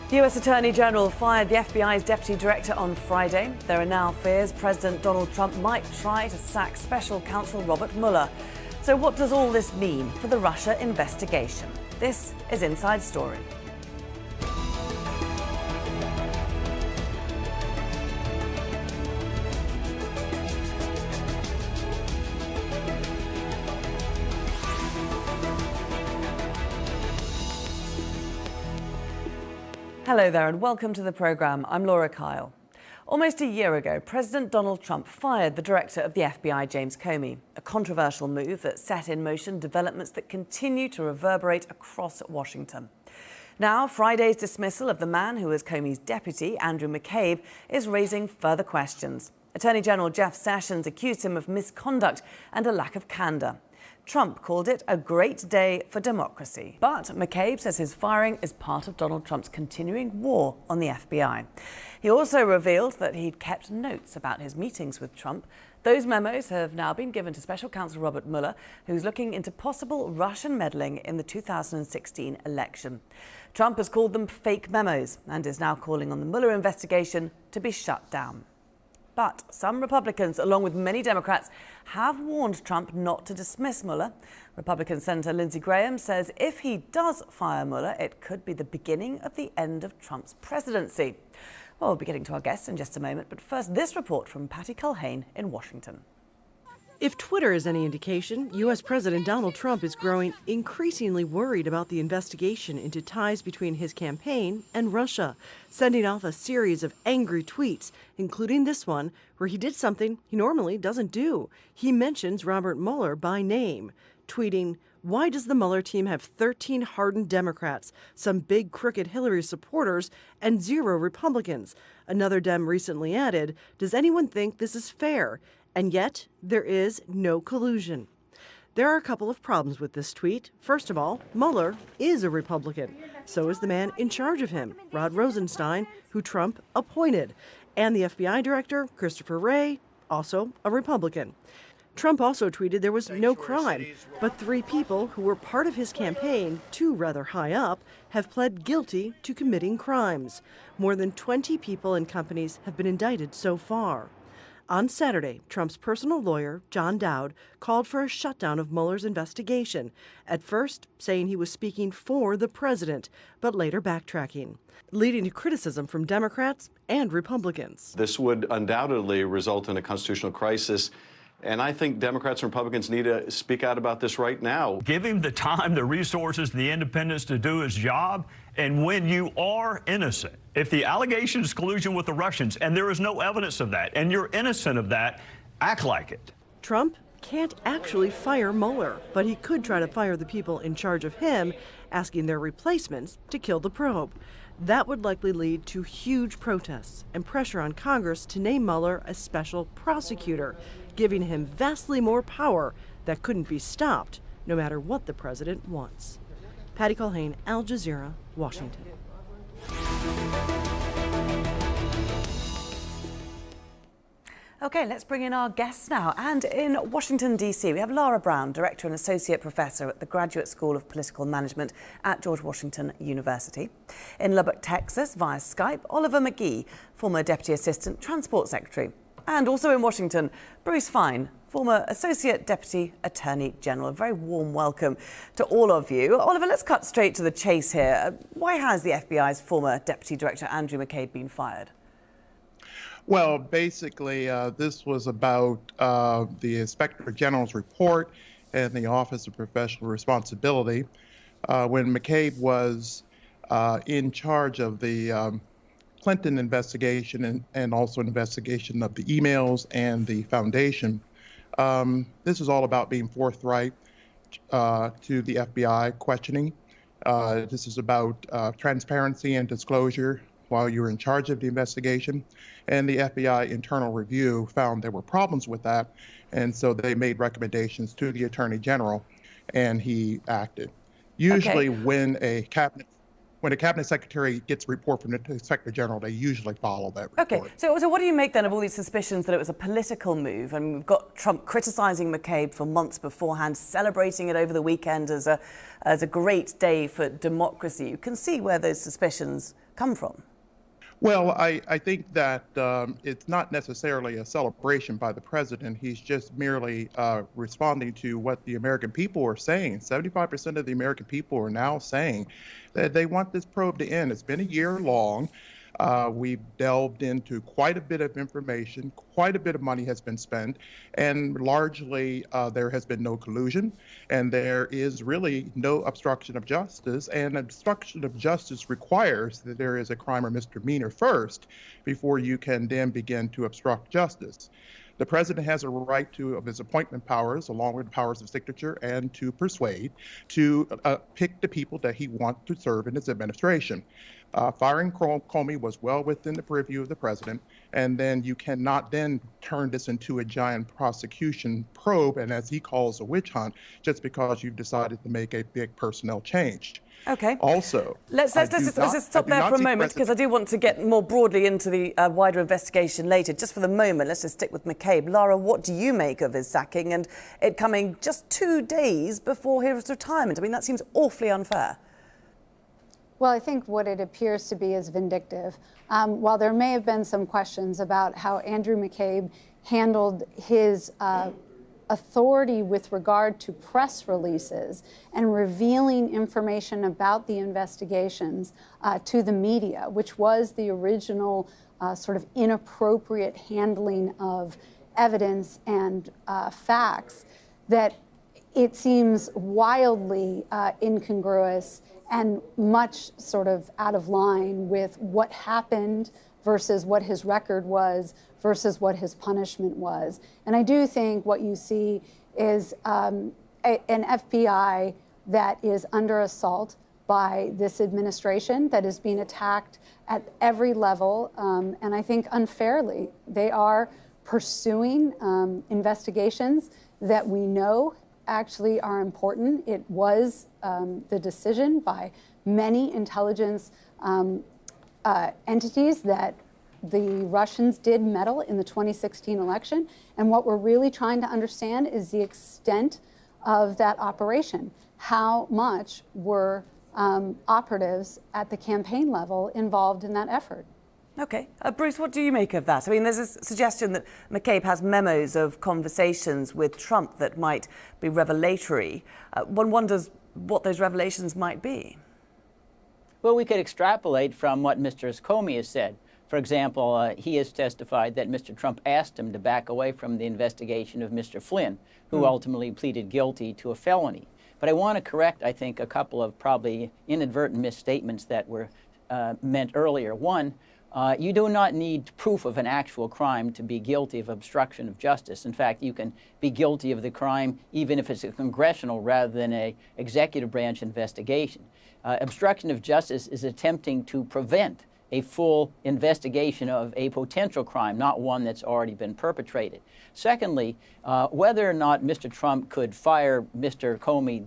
The US Attorney General fired the FBI's Deputy Director on Friday. There are now fears President Donald Trump might try to sack Special Counsel Robert Mueller. So what does all this mean for the Russia investigation? This is Inside Story. Hello there and welcome to the programme. I'm Laura Kyle. Almost a year ago, President Donald Trump fired the director of the FBI, James Comey, a controversial move that set in motion developments that continue to reverberate across Washington. Now, Friday's dismissal of the man who was Comey's deputy, Andrew McCabe, is raising further questions. Attorney General Jeff Sessions accused him of misconduct and a lack of candour. Trump called it a great day for democracy. But McCabe says his firing is part of Donald Trump's continuing war on the FBI. He also revealed that he'd kept notes about his meetings with Trump. Those memos have now been given to Special Counsel Robert Mueller, who's looking into possible Russian meddling in the 2016 election. Trump has called them fake memos and is now calling on the Mueller investigation to be shut down. But some Republicans, along with many Democrats, have warned Trump not to dismiss Mueller. Republican Senator Lindsey Graham says if he does fire Mueller, it could be the beginning of the end of Trump's presidency. Well, we'll be getting to our guests in just a moment, but first this report from Patty Culhane in Washington. If Twitter is any indication, U.S. President Donald Trump is growing increasingly worried about the investigation into ties between his campaign and Russia, sending off a series of angry tweets, including this one, where he did something he normally doesn't do. He mentions Robert Mueller by name, tweeting, "Why does the Mueller team have 13 hardened Democrats, some big crooked Hillary supporters, and 0 Republicans?" Another Dem recently added, "Does anyone think this is fair? And yet, there is no collusion." There are a couple of problems with this tweet. First of all, Mueller is a Republican. So is the man in charge of him, Rod Rosenstein, who Trump appointed. And the FBI director, Christopher Wray, also a Republican. Trump also tweeted there was no crime, but 3 people who were part of his campaign, 2 rather high up, have pled guilty to committing crimes. More than 20 people and companies have been indicted so far. On Saturday, Trump's personal lawyer, John Dowd, called for a shutdown of Mueller's investigation, at first saying he was speaking for the president, but later backtracking, leading to criticism from Democrats and Republicans. This would undoubtedly result in a constitutional crisis, and I think Democrats and Republicans need to speak out about this right now. Give him the time, the resources, the independence to do his job. And when you are innocent, if the allegation is collusion with the Russians and there is no evidence of that and you're innocent of that, act like it. Trump can't actually fire Mueller, but he could try to fire the people in charge of him, asking their replacements to kill the probe. That would likely lead to huge protests and pressure on Congress to name Mueller a special prosecutor, giving him vastly more power that couldn't be stopped, no matter what the president wants. Patty Culhane, Aljazeera, Washington. OK, let's bring in our guests now. And in Washington, D.C., we have Lara Brown, Director and Associate Professor at the Graduate School of Political Management at George Washington University. In Lubbock, Texas, via Skype, Oliver McGee, former Deputy Assistant Transport Secretary. And also in Washington, Bruce Fine, former Associate Deputy Attorney General. A very warm welcome to all of you. Oliver, let's cut straight to the chase here. Why has the FBI's former Deputy Director Andrew McCabe been fired? Well, basically, this was about the Inspector General's report and the Office of Professional Responsibility. When McCabe was in charge of the Clinton investigation and also investigation of the emails and the foundation. This is all about being forthright to the FBI questioning. This is about transparency and disclosure while you're in charge of the investigation. And the FBI internal review found there were problems with that. And so they made recommendations to the Attorney General, and he acted. Usually when a cabinet secretary gets a report from the Inspector General, they usually follow that report. Okay, so what do you make then of all these suspicions that it was a political move? And we've got Trump criticising McCabe for months beforehand, celebrating it over the weekend as a great day for democracy. You can see where those suspicions come from? Well, I think that it's not necessarily a celebration by the president. He's just merely responding to what the American people are saying. 75% of the American people are now saying that they want this probe to end. It's been a year long. We've delved into quite a bit of information, quite a bit of money has been spent, and largely there has been no collusion, and there is really no obstruction of justice. And obstruction of justice requires that there is a crime or misdemeanor first before you can then begin to obstruct justice. The president has a right to, of his appointment powers, along with powers of signature and to persuade, to pick the people that he wants to serve in his administration. Firing Comey was well within the purview of the president, and then you cannot then turn this into a giant prosecution probe, and as he calls a witch hunt, just because you've decided to make a big personnel change. Okay. Also, let's just stop there for a moment, because I do want to get more broadly into the wider investigation later. Just for the moment, let's just stick with McCabe. Lara, what do you make of his sacking and it coming just 2 days before his retirement? I mean, that seems awfully unfair. Well, I think what it appears to be is vindictive. While there may have been some questions about how Andrew McCabe handled his authority with regard to press releases and revealing information about the investigations to the media, which was the original sort of inappropriate handling of evidence and facts, that it seems wildly incongruous and much sort of out of line with what happened versus what his record was versus what his punishment was. And I do think what you see is an FBI that is under assault by this administration, that is being attacked at every level, and I think unfairly. They are pursuing investigations that we know actually are important. It was the decision by many intelligence entities that the Russians did meddle in the 2016 election. And what we're really trying to understand is the extent of that operation. How much were operatives at the campaign level involved in that effort? Okay. Bruce, what do you make of that? I mean, there's a suggestion that McCabe has memos of conversations with Trump that might be revelatory. One wonders what those revelations might be. Well, we could extrapolate from what Mr. Comey has said. For example, he has testified that Mr. Trump asked him to back away from the investigation of Mr. Flynn, who ultimately pleaded guilty to a felony. But I want to correct, I think, a couple of probably inadvertent misstatements that were meant earlier. One, you do not need proof of an actual crime to be guilty of obstruction of justice. In fact, you can be guilty of the crime even if it's a congressional rather than an executive branch investigation. Obstruction of justice is attempting to prevent a full investigation of a potential crime, not one that's already been perpetrated. Secondly, whether or not Mr. Trump could fire Mr. Comey,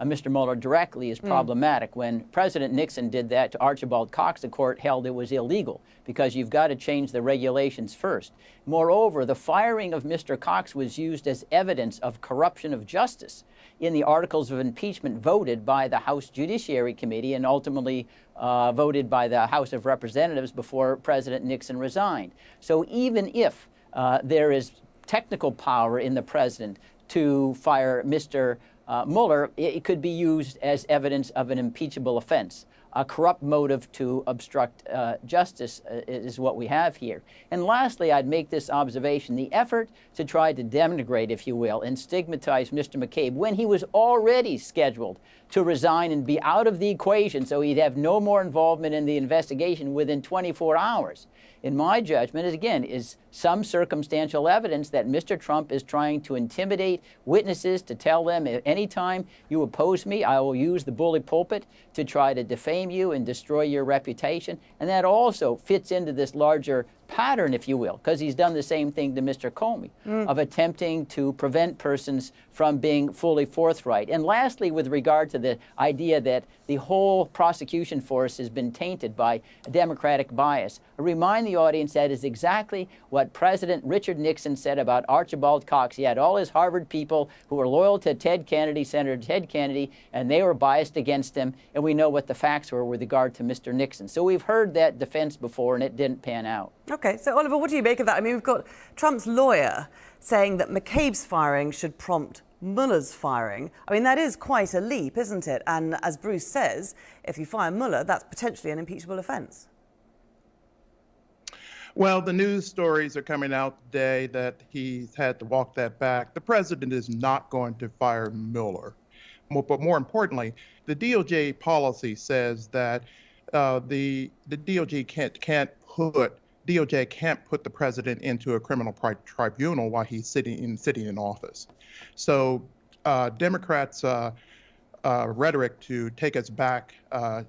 Mr. Mueller directly is problematic. When President Nixon did that to Archibald Cox, the court held it was illegal because you've got to change the regulations first. Moreover, the firing of Mr. Cox was used as evidence of corruption of justice in the articles of impeachment voted by the House Judiciary Committee and ultimately voted by the House of Representatives before President Nixon resigned. So even if there is technical power in the president to fire Mr. Mueller, it could be used as evidence of an impeachable offense. A corrupt motive to obstruct justice is what we have here. And lastly, I'd make this observation. The effort to try to denigrate, if you will, and stigmatize Mr. McCabe when he was already scheduled to resign and be out of the equation so he'd have no more involvement in the investigation within 24 hours, in my judgment, again, is some circumstantial evidence that Mr. Trump is trying to intimidate witnesses to tell them, anytime you oppose me, I will use the bully pulpit to try to defame you and destroy your reputation. And that also fits into this larger pattern, if you will, because he's done the same thing to Mr. Comey, of attempting to prevent persons from being fully forthright. And lastly, with regard to the idea that the whole prosecution force has been tainted by a Democratic bias. I remind the audience that is exactly what President Richard Nixon said about Archibald Cox. He had all his Harvard people who were loyal to Ted Kennedy, Senator Ted Kennedy, and they were biased against him, and we know what the facts were with regard to Mr. Nixon. So we've heard that defense before, and it didn't pan out. Okay, so Oliver, what do you make of that? I mean, we've got Trump's lawyer saying that McCabe's firing should prompt Mueller's firing. I mean, that is quite a leap, isn't it? And as Bruce says, if you fire Mueller, that's potentially an impeachable offence. Well, the news stories are coming out today that he's had to walk that back. The president is not going to fire Mueller. But more importantly, the DOJ policy says that the DOJ can't put the president into a criminal tribunal while he's sitting in office. So Democrats' rhetoric to take us back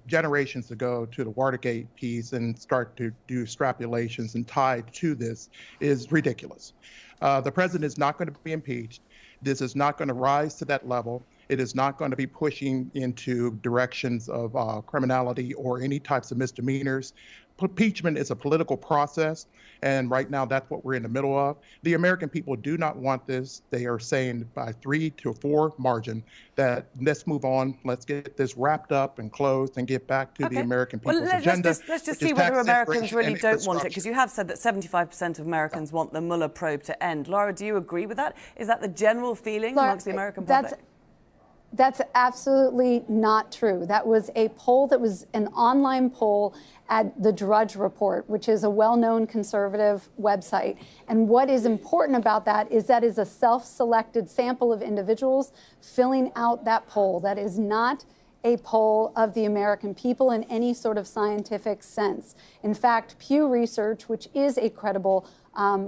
generations ago to the Watergate piece and start to do extrapolations and tie to this is ridiculous. The president is not going to be impeached. This is not going to rise to that level. It is not going to be pushing into directions of criminality or any types of misdemeanors. Impeachment is a political process, and right now that's what we're in the middle of. The American people do not want this. They are saying by 3 to 4 margin that let's move on, let's get this wrapped up and closed and get back to the American people's agenda. Let's just see whether Americans really don't want it, because you have said that 75% of Americans want the Mueller probe to end. Laura, do you agree with that? Is that the general feeling amongst the American public? That's absolutely not true. That was a poll that was an online poll at the Drudge Report, which is a well-known conservative website. And what is important about that is a self-selected sample of individuals filling out that poll. That is not a poll of the American people in any sort of scientific sense. In fact, Pew Research, which is a credible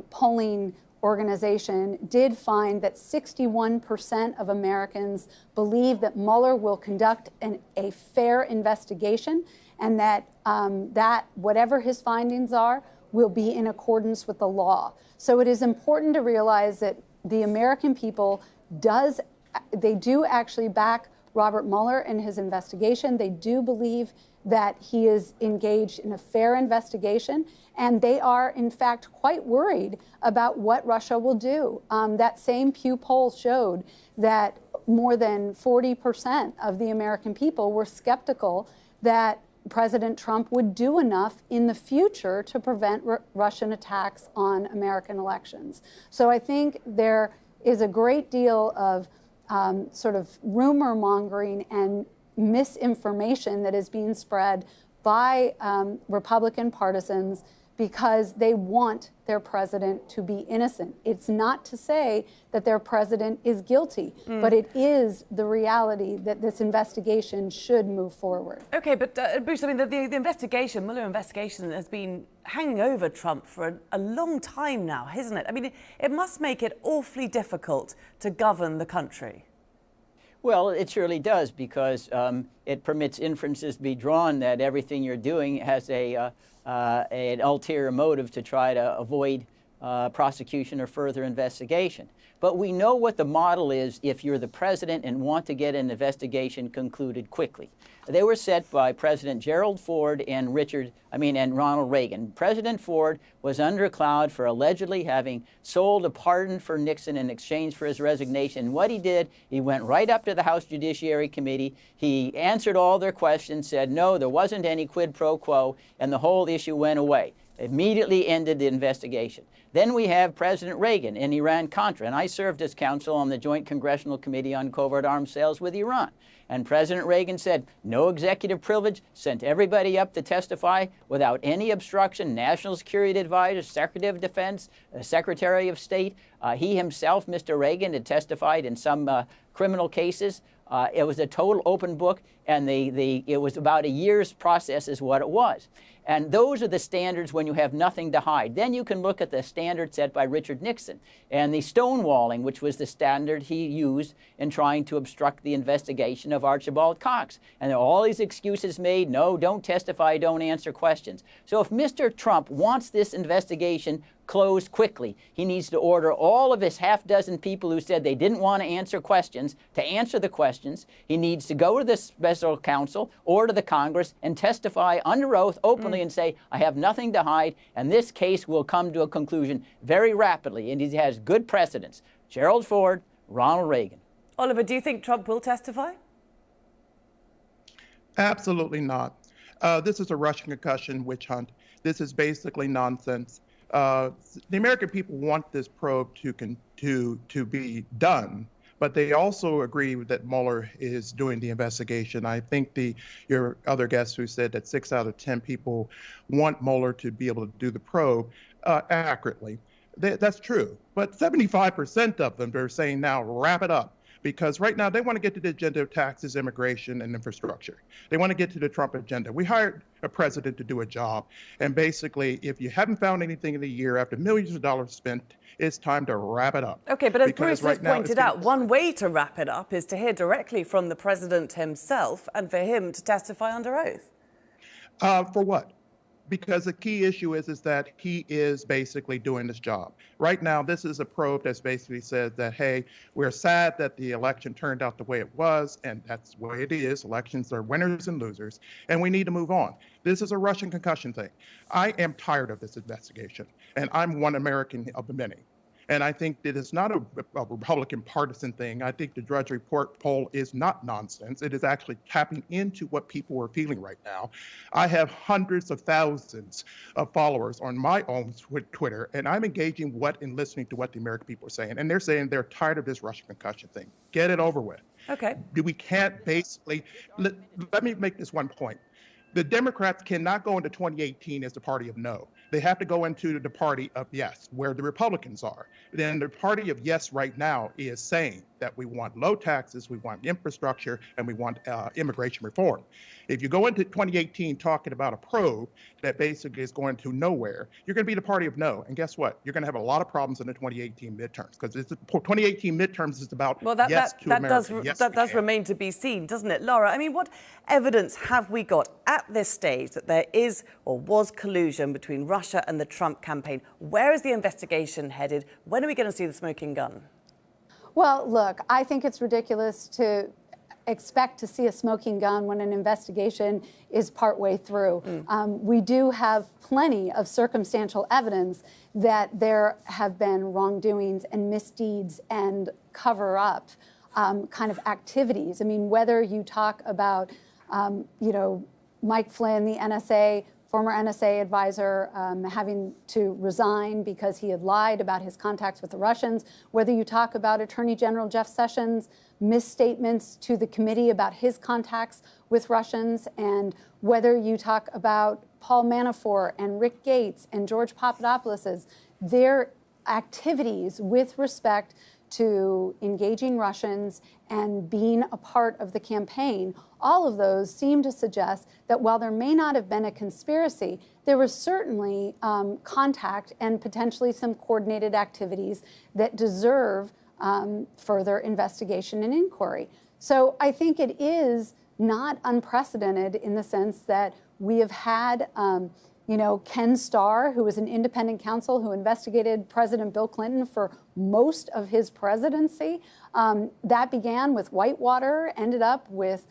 polling organization, did find that 61% of Americans believe that Mueller will conduct a fair investigation, and that whatever his findings are will be in accordance with the law. So it is important to realize that the American people do actually back Robert Mueller and his investigation. They do believe that he is engaged in a fair investigation, and they are, in fact, quite worried about what Russia will do. That same Pew poll showed that more than 40% of the American people were skeptical that President Trump would do enough in the future to prevent Russian attacks on American elections. So I think there is a great deal of sort of rumor mongering and misinformation that is being spread by Republican partisans because they want their president to be innocent. It's not to say that their president is guilty, but it is the reality that this investigation should move forward. Okay, but Bruce, I mean, the investigation, Mueller investigation, has been hanging over Trump for a long time now, hasn't it? I mean, it must make it awfully difficult to govern the country. Well, it surely does, because it permits inferences to be drawn that everything you're doing has an ulterior motive to try to avoid prosecution or further investigation. But we know what the model is if you're the president and want to get an investigation concluded quickly. They were set by President Gerald Ford and Ronald Reagan. President Ford was under a cloud for allegedly having sold a pardon for Nixon in exchange for his resignation. And what he did, he went right up to the House Judiciary Committee. He answered all their questions, said no, there wasn't any quid pro quo, and the whole issue went away. Immediately ended the investigation. Then we have President Reagan in Iran-Contra, and I served as counsel on the Joint Congressional Committee on Covert Arms Sales with Iran. And President Reagan said, no executive privilege, sent everybody up to testify without any obstruction, National Security Advisor, Secretary of Defense, Secretary of State. He himself, Mr. Reagan, had testified in some criminal cases. It was a total open book, and it was about a year's process is what it was. And those are the standards when you have nothing to hide. Then you can look at the standard set by Richard Nixon and the stonewalling, which was the standard he used in trying to obstruct the investigation of Archibald Cox. And there are all these excuses made. No, don't testify, don't answer questions. So if Mr. Trump wants this investigation closed quickly, he needs to order all of his half-dozen people who said they didn't want to answer questions to answer the questions. He needs to go to the special counsel or to the Congress and testify under oath openly and say, I have nothing to hide, and this case will come to a conclusion very rapidly. And he has good precedents. Gerald Ford, Ronald Reagan. Oliver, do you think Trump will testify? Absolutely not. This is a Russian concussion witch hunt. This is basically nonsense. The American people want this probe to be done, but they also agree that Mueller is doing the investigation. I think your other guest who said that 6 out of 10 people want Mueller to be able to do the probe accurately. That's true, but 75% of them are saying now wrap it up. Because right now they want to get to the agenda of taxes, immigration, and infrastructure. They want to get to the Trump agenda. We hired a president to do a job. And basically, if you haven't found anything in a year after millions of dollars spent, it's time to wrap it up. Okay, but as Bruce has pointed out, one way to wrap it up is to hear directly from the president himself and for him to testify under oath. For what? Because the key issue is that he is basically doing this job. Right now, this is a probe that's basically said that, hey, we're sad that the election turned out the way it was, and that's the way it is. Elections are winners and losers, and we need to move on. This is a Russian concussion thing. I am tired of this investigation, and I'm one American of the many. And I think that it's not a Republican partisan thing. I think the Drudge Report poll is not nonsense. It is actually tapping into what people are feeling right now. I have hundreds of thousands of followers on my own Twitter, and I'm engaging and listening to what the American people are saying. And they're saying they're tired of this Russian concussion thing. Get it over with. Okay. We can't basically, let me make this one point. The Democrats cannot go into 2018 as the party of no. They have to go into the party of yes, where the Republicans are. Then the party of yes right now is saying that we want low taxes, we want infrastructure, and we want immigration reform. If you go into 2018 talking about a probe that basically is going to nowhere, you're going to be the party of no. And guess what? You're going to have a lot of problems in the 2018 midterms, because 2018 midterms is about yes to America. That does remain to be seen, doesn't it, Laura? I mean, what evidence have we got at this stage that there is or was collusion between Russia and the Trump campaign? Where is the investigation headed? When are we going to see the smoking gun? Well, look, I think it's ridiculous to expect to see a smoking gun when an investigation is partway through. We do have plenty of circumstantial evidence that there have been wrongdoings and misdeeds and cover-up kind of activities. I mean, whether you talk about, Mike Flynn, the NSA, former NSA advisor, having to resign because he had lied about his contacts with the Russians, whether you talk about Attorney General Jeff Sessions' misstatements to the committee about his contacts with Russians, and whether you talk about Paul Manafort and Rick Gates and George Papadopoulos, their activities with respect to engaging Russians and being a part of the campaign, all of those seem to suggest that while there may not have been a conspiracy, there was certainly contact and potentially some coordinated activities that deserve further investigation and inquiry. So I think it is not unprecedented in the sense that we have had Ken Starr, who was an independent counsel who investigated President Bill Clinton for most of his presidency. That began with Whitewater, ended up with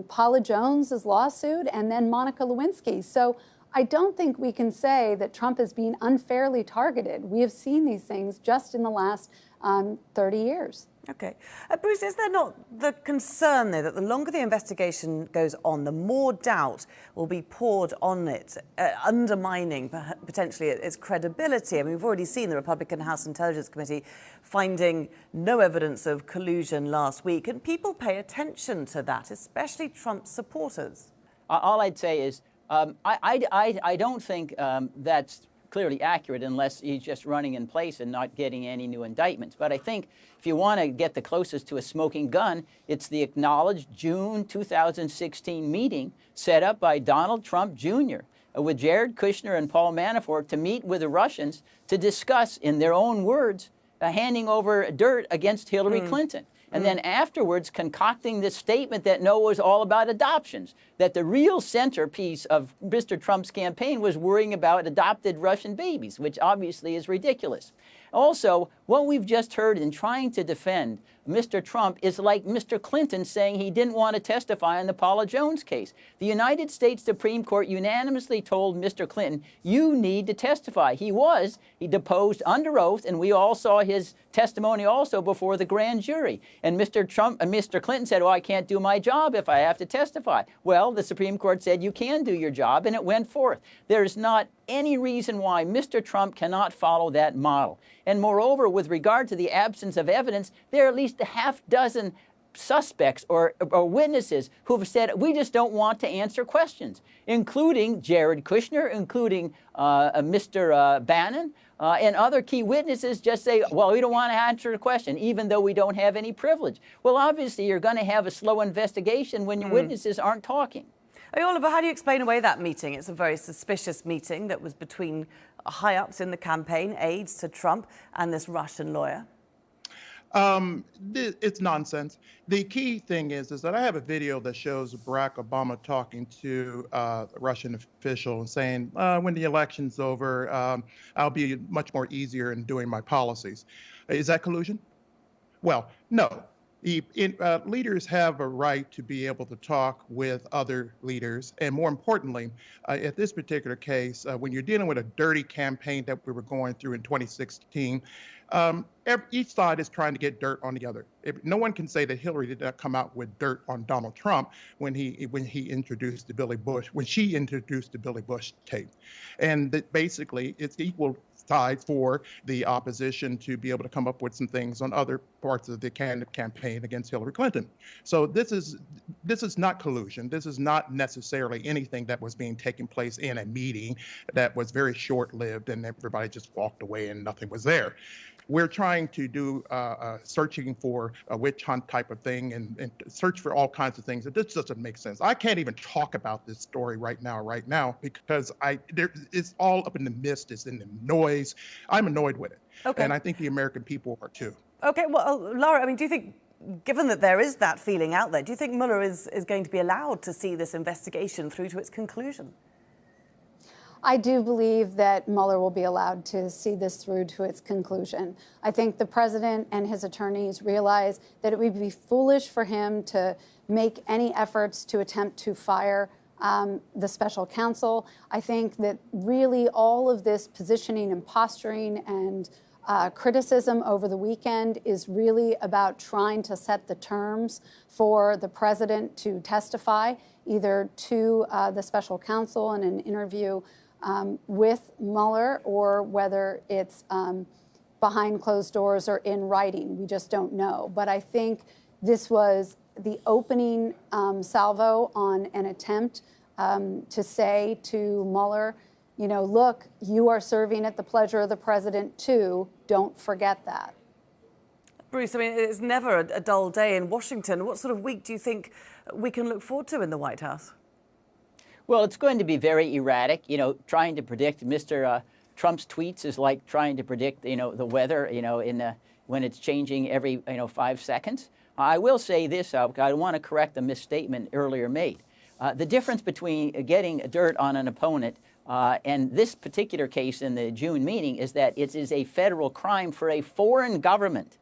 Paula Jones's lawsuit, and then Monica Lewinsky. So I don't think we can say that Trump is being unfairly targeted. We have seen these things just in the last 30 years. Okay. Bruce, is there not the concern, though, that the longer the investigation goes on, the more doubt will be poured on it, undermining potentially its credibility? I mean, we've already seen the Republican House Intelligence Committee finding no evidence of collusion last week, and people pay attention to that, especially Trump's supporters. All I'd say is I don't think that's clearly accurate unless he's just running in place and not getting any new indictments. But I think if you want to get the closest to a smoking gun, it's the acknowledged June 2016 meeting set up by Donald Trump Jr. With Jared Kushner and Paul Manafort to meet with the Russians to discuss, in their own words, handing over dirt against Hillary Clinton. and then afterwards concocting this statement that no, it was all about adoptions, that the real centerpiece of Mr. Trump's campaign was worrying about adopted Russian babies, which obviously is ridiculous. Also, what we've just heard in trying to defend Mr. Trump is like Mr. Clinton saying he didn't want to testify in the Paula Jones case. The United States Supreme Court unanimously told Mr. Clinton, you need to testify. He deposed under oath, and we all saw his testimony also before the grand jury. And Mr. Clinton said, oh, I can't do my job if I have to testify. Well, the Supreme Court said you can do your job, and it went forth. There's not any reason why Mr. Trump cannot follow that model. And moreover, with regard to the absence of evidence, there are at least a half dozen suspects or witnesses who have said, we just don't want to answer questions, including Jared Kushner, including Mr. Bannon, and other key witnesses just say, well, we don't want to answer the question, even though we don't have any privilege. Well, obviously, you're going to have a slow investigation when your witnesses aren't talking. Hey, Oliver, how do you explain away that meeting? It's a very suspicious meeting that was between high-ups in the campaign, aides to Trump, and this Russian lawyer. It's nonsense. The key thing is that I have a video that shows Barack Obama talking to a Russian official and saying, when the election's over, I'll be much more easier in doing my policies. Is that collusion? Well, no. Leaders have a right to be able to talk with other leaders. And more importantly, at this particular case, when you're dealing with a dirty campaign that we were going through in 2016, each side is trying to get dirt on the other. No one can say that Hillary did not come out with dirt on Donald Trump when she introduced the Billy Bush tape. And that basically it's equal side for the opposition to be able to come up with some things on other parts of the campaign against Hillary Clinton. So this is not collusion. This is not necessarily anything that was taking place in a meeting that was very short-lived and everybody just walked away and nothing was there. We're trying to do searching for a witch hunt type of thing and search for all kinds of things. This doesn't make sense. I can't even talk about this story right now because it's all up in the mist. It's in the noise. I'm annoyed with it. Okay. And I think the American people are too. Okay, well, Laura, I mean, do you think, given that there is that feeling out there, do you think Mueller is going to be allowed to see this investigation through to its conclusion? I do believe that Mueller will be allowed to see this through to its conclusion. I think the president and his attorneys realize that it would be foolish for him to make any efforts to attempt to fire the special counsel. I think that really all of this positioning and posturing and criticism over the weekend is really about trying to set the terms for the president to testify either to the special counsel in an interview with Mueller, or whether it's behind closed doors or in writing. We just don't know. But I think this was the opening salvo on an attempt to say to Mueller, you know, look, you are serving at the pleasure of the president too. Don't forget that. Bruce, I mean, it's never a dull day in Washington. What sort of week do you think we can look forward to in the White House? Well, it's going to be very erratic. You know, trying to predict Mr. Trump's tweets is like trying to predict, you know, the weather, you know, when it's changing every, 5 seconds. I will say this, I want to correct a misstatement earlier made. The difference between getting dirt on an opponent and this particular case in the June meeting is that it is a federal crime for a foreign government,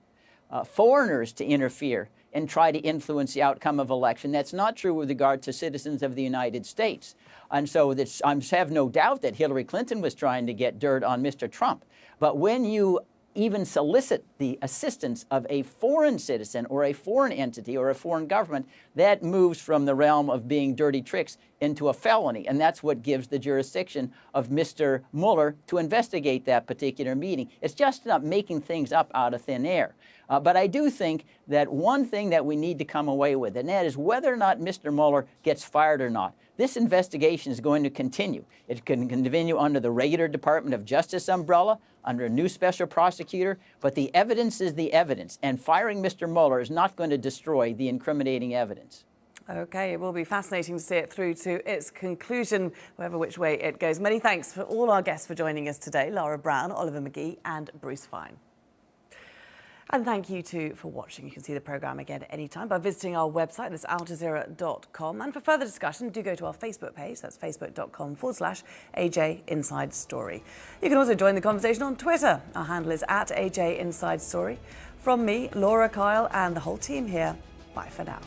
foreigners to interfere and try to influence the outcome of election. That's not true with regard to citizens of the United States. And so I have no doubt that Hillary Clinton was trying to get dirt on Mr. Trump. But when you even solicit the assistance of a foreign citizen or a foreign entity or a foreign government, that moves from the realm of being dirty tricks into a felony. And that's what gives the jurisdiction of Mr. Mueller to investigate that particular meeting. It's just not making things up out of thin air. But I do think that one thing that we need to come away with, and that is whether or not Mr. Mueller gets fired or not. This investigation is going to continue. It can continue under the regular Department of Justice umbrella, under a new special prosecutor, but the evidence is the evidence, and firing Mr. Mueller is not going to destroy the incriminating evidence. Okay, it will be fascinating to see it through to its conclusion, whatever which way it goes. Many thanks for all our guests for joining us today, Laura Brown, Oliver McGee, and Bruce Fein. And thank you too for watching. You can see the programme again at any time by visiting our website, that's aljazeera.com. And for further discussion, do go to our Facebook page, that's facebook.com/AJ Inside Story. You can also join the conversation on Twitter. Our handle is @AJ Inside Story. From me, Laura Kyle, and the whole team here, bye for now.